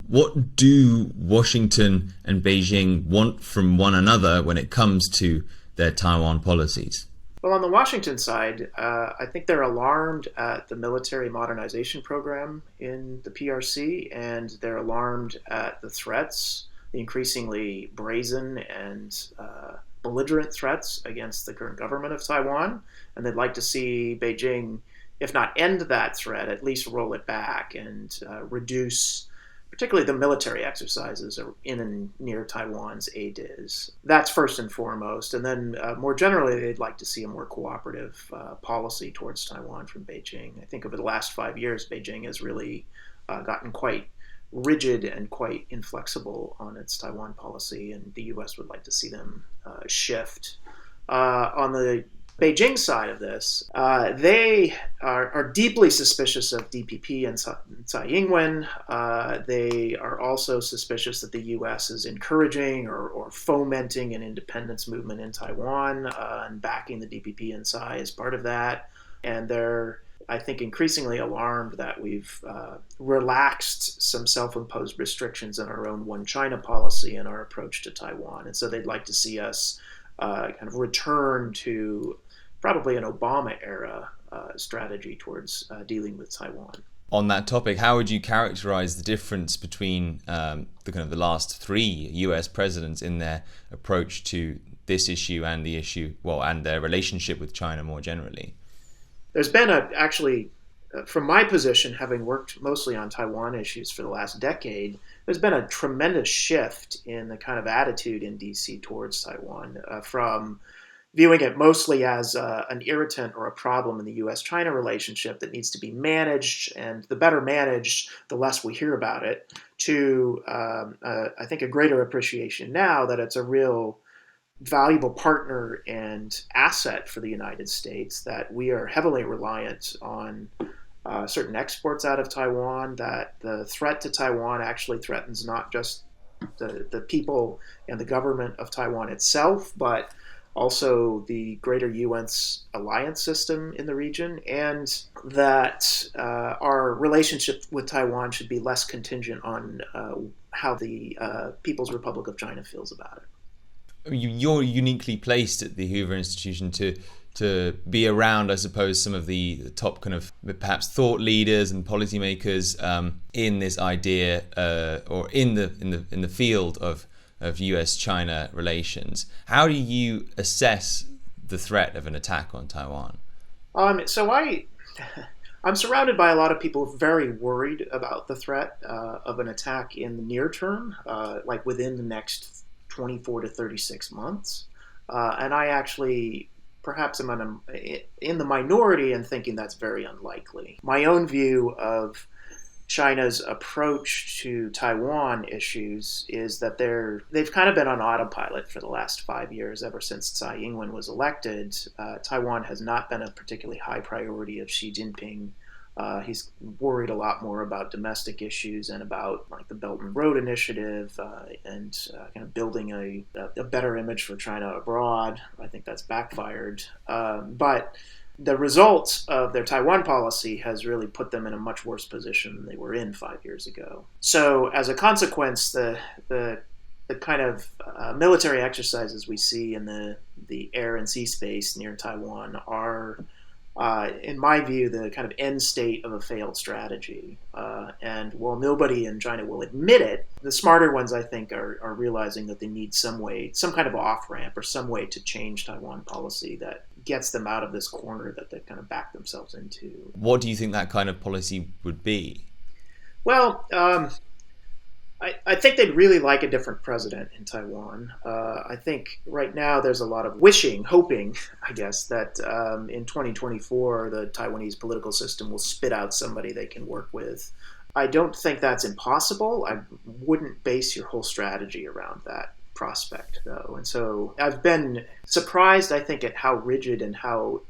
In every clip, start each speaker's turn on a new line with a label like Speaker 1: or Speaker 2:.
Speaker 1: What do Washington and Beijing want from one another when it comes to their Taiwan policies?
Speaker 2: Well, on the Washington side, I think they're alarmed at the military modernization program in the PRC, and they're alarmed at the threats, the increasingly brazen and belligerent threats against the current government of Taiwan. And they'd like to see Beijing, if not end that threat, at least roll it back and reduce particularly the military exercises in and near Taiwan's ADIZ. That's first and foremost. And then more generally, they'd like to see a more cooperative policy towards Taiwan from Beijing. I think over the last 5 years, Beijing has really gotten quite rigid and quite inflexible on its Taiwan policy, and the U.S. would like to see them shift. On the Beijing side of this, they are deeply suspicious of DPP and Tsai Ing-wen. They are also suspicious that the U.S. is encouraging or fomenting an independence movement in Taiwan and backing the DPP and Tsai as part of that. And they're, I think, increasingly alarmed that we've relaxed some self-imposed restrictions in our own One China policy and our approach to Taiwan. And so they'd like to see us kind of return to probably an Obama-era strategy towards dealing with Taiwan.
Speaker 1: On that topic, how would you characterize the difference between the last three U.S. presidents in their approach to this issue and the issue, and their relationship with China more generally?
Speaker 2: There's been actually, from my position, having worked mostly on Taiwan issues for the last decade, there's been a tremendous shift in the kind of attitude in D.C. towards Taiwan, from viewing it mostly as an irritant or a problem in the U.S.-China relationship that needs to be managed, and the better managed, the less we hear about it, to, I think, a greater appreciation now that it's a real valuable partner and asset for the United States, that we are heavily reliant on certain exports out of Taiwan, that the threat to Taiwan actually threatens not just the people and the government of Taiwan itself, but also the greater U.S. alliance system in the region, and that our relationship with Taiwan should be less contingent on how the People's Republic of China feels about it.
Speaker 1: You're uniquely placed at the Hoover Institution to be around, I suppose, some of the top kind of perhaps thought leaders and policymakers in this idea or in the field of US-China relations. How do you assess the threat of an attack on Taiwan?
Speaker 2: So I'm surrounded by a lot of people very worried about the threat of an attack in the near term, like within the next 24 to 36 months. And I actually perhaps am in the minority in thinking that's very unlikely. My own view of China's approach to Taiwan issues is that they've kind of been on autopilot for the last 5 years, ever since Tsai Ing-wen was elected. Taiwan has not been a particularly high priority of Xi Jinping. He's worried a lot more about domestic issues and about like the Belt and Road Initiative and kind of building a better image for China abroad. I think that's backfired. But the results of their Taiwan policy has really put them in a much worse position than they were in 5 years ago. So as a consequence, the kind of military exercises we see in the air and sea space near Taiwan are, in my view, the kind of end state of a failed strategy. And while nobody in China will admit it, the smarter ones, I think, are realizing that they need some kind of off-ramp or some way to change Taiwan policy that gets them out of this corner that they've kind of backed themselves into.
Speaker 1: What do you think that kind of policy would be?
Speaker 2: Well, I think they'd really like a different president in Taiwan. I think right now there's a lot of hoping, I guess, that in 2024 the Taiwanese political system will spit out somebody they can work with. I don't think that's impossible. I wouldn't base your whole strategy around that prospect, though. And so I've been surprised, I think, at how rigid and how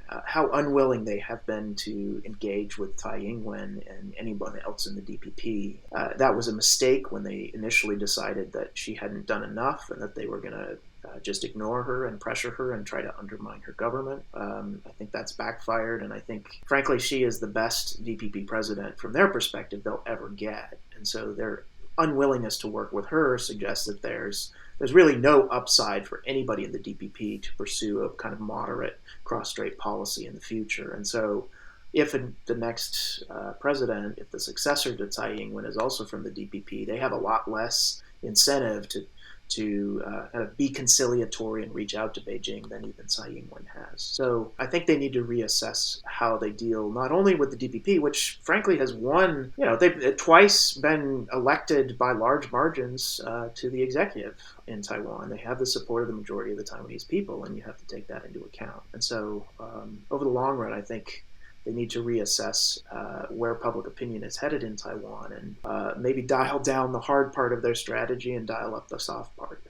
Speaker 2: unwilling they have been to engage with Tsai Ing-wen and anyone else in the DPP. That was a mistake when they initially decided that she hadn't done enough and that they were going to just ignore her and pressure her and try to undermine her government. I think that's backfired, and I think, frankly, she is the best DPP president from their perspective they'll ever get. And so they're unwillingness to work with her suggests that there's really no upside for anybody in the DPP to pursue a kind of moderate cross-strait policy in the future. And so if the next president, if the successor to Tsai Ing-wen is also from the DPP, they have a lot less incentive to kind of be conciliatory and reach out to Beijing than even Tsai Ing-wen has. So I think they need to reassess how they deal not only with the DPP, which frankly has won, they've twice been elected by large margins to the executive in Taiwan. They have the support of the majority of the Taiwanese people, and you have to take that into account. And so over the long run, I think they need to reassess where public opinion is headed in Taiwan and maybe dial down the hard part of their strategy and dial up the soft part.